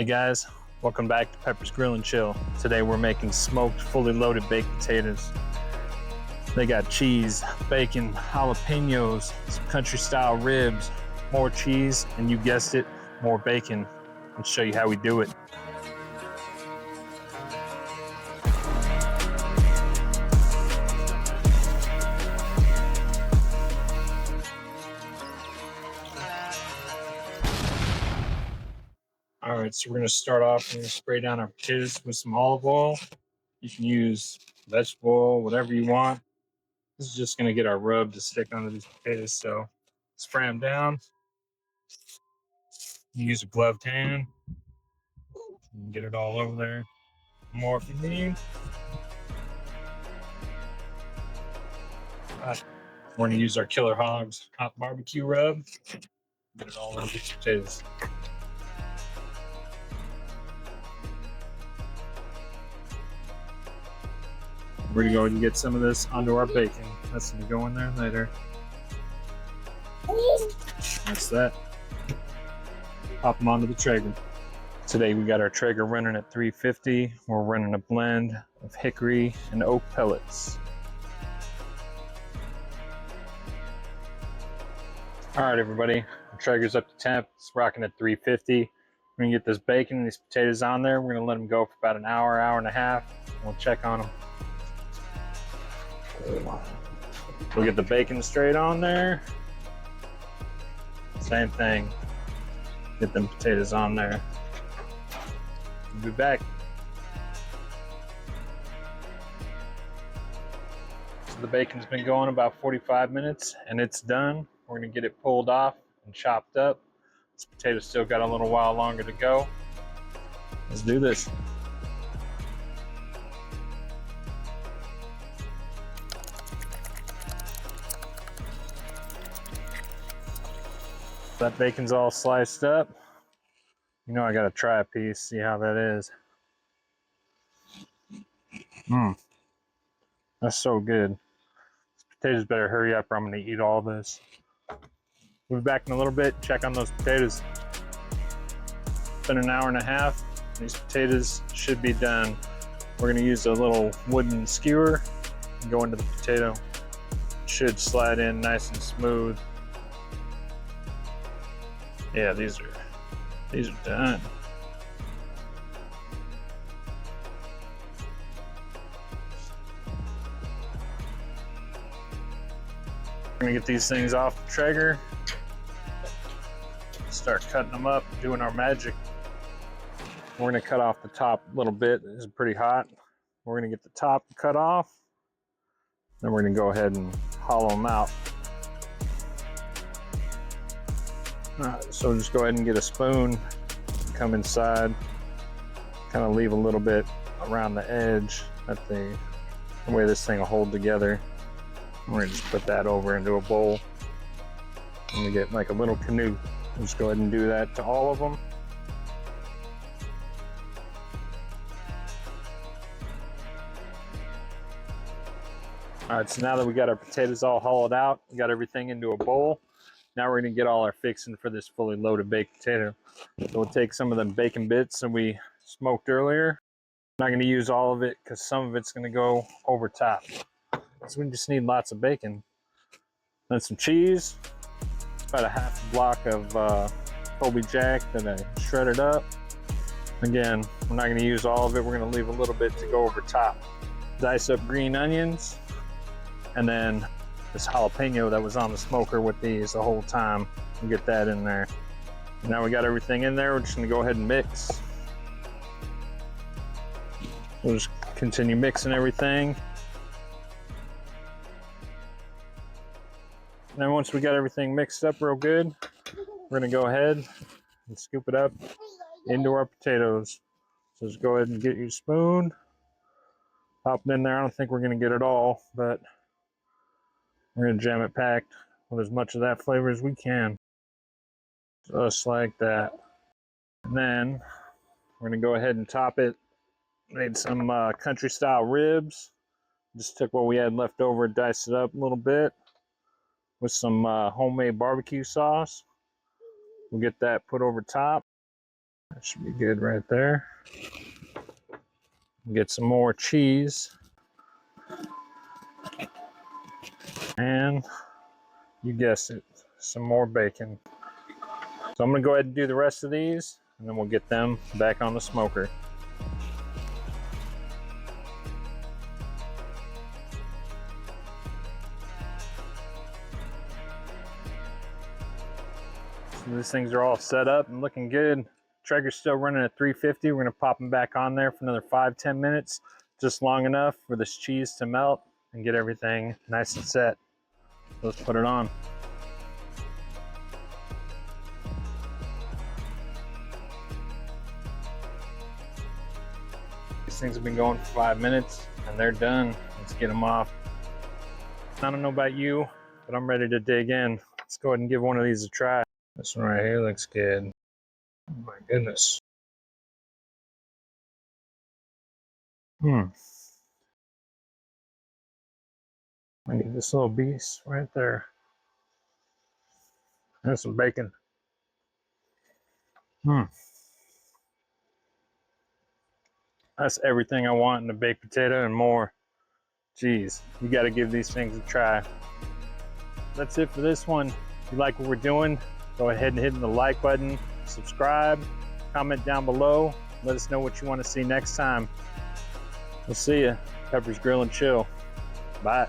Hey guys, welcome back to Pepper's Grill and Chill. Today we're making smoked, fully loaded baked potatoes. They got cheese, bacon, jalapeños, some country style ribs, more cheese, and you guessed it, more bacon. Let's show you how we do it. All right, so we're gonna start off and spray down our potatoes with some olive oil. You can use vegetable oil, whatever you want. This is just gonna get our rub to stick onto these potatoes, so spray them down. Use a gloved hand. Get it all over there. More if you need. We're going to use our Killer Hogs hot barbecue rub. Get it all over the potatoes. We're going to go ahead and get some of this onto our bacon. That's going to go in there later. That's that. Pop them onto the Traeger. Today we got our Traeger running at 350. We're running a blend of hickory and oak pellets. All right, everybody. The Traeger's up to temp. It's rocking at 350. We're gonna get this bacon and these potatoes on there. We're gonna let them go for about an hour, hour and a half. We'll check on them. We'll get the bacon straight on there. Same thing. Get them potatoes on there. We'll be back. So the bacon's been going about 45 minutes and it's done. We're gonna get it pulled off and chopped up. This potato's still got a little while longer to go. Let's do this. That bacon's all sliced up. You know I gotta try a piece, see how that is. That's so good. These potatoes better hurry up or I'm gonna eat all this. We'll be back in a little bit, check on those potatoes. It's been an hour and a half. These potatoes should be done. We're gonna use a little wooden skewer and go into the potato. It should slide in nice and smooth. Yeah, these are done. We're gonna get these things off the Traeger. Start cutting them up, doing our magic. We're gonna cut off the top a little bit. This is pretty hot. We're gonna get the top cut off. Then we're gonna go ahead and hollow them out. So just go ahead and get a spoon, come inside, kind of leave a little bit around the edge. That the way this thing will hold together. We're gonna just put that over into a bowl. And we get like a little canoe. We'll just go ahead and do that to all of them. All right, so now that we got our potatoes all hollowed out, we got everything into a bowl. Now we're gonna get all our fixing for this fully loaded baked potato. So we'll take some of them bacon bits that we smoked earlier. I'm not gonna use all of it because some of it's gonna go over top. So we just need lots of bacon. Then some cheese. About a half block of Colby Jack that I shredded up. Again, we're not gonna use all of it. We're gonna leave a little bit to go over top. Dice up green onions. And then this jalapeno that was on the smoker with these the whole time. We'll get that in there. Now we got everything in there. We're just gonna go ahead and mix. We'll just continue mixing everything. And then once we got everything mixed up real good, we're gonna go ahead and scoop it up into our potatoes. So just go ahead and get your spoon, pop it in there. I don't think we're gonna get it all, but we're gonna jam it packed with as much of that flavor as we can. Just like that. And then we're gonna go ahead and top it. Made some country style ribs. Just took what we had left over, diced it up a little bit with some homemade barbecue sauce. We'll get that put over top. That should be good right there. Get some more cheese. And you guessed it, some more bacon. So I'm gonna go ahead and do the rest of these, and then we'll get them back on the smoker. So these things are all set up and looking good. Traeger's still running at 350. We're gonna pop them back on there for another 5-10 minutes, just long enough for this cheese to melt and get everything nice and set. Let's put it on. These things have been going for 5 minutes and they're done. Let's get them off. I don't know about you, but I'm ready to dig in. Let's go ahead and give one of these a try. This one right here looks good. Oh my goodness. I need this little piece right there. And some bacon. That's everything I want in a baked potato and more. Jeez, you gotta give these things a try. That's it for this one. If you like what we're doing, go ahead and hit the like button, subscribe, comment down below. Let us know what you want to see next time. We'll see you. Pepper's Grill and Chill. Bye.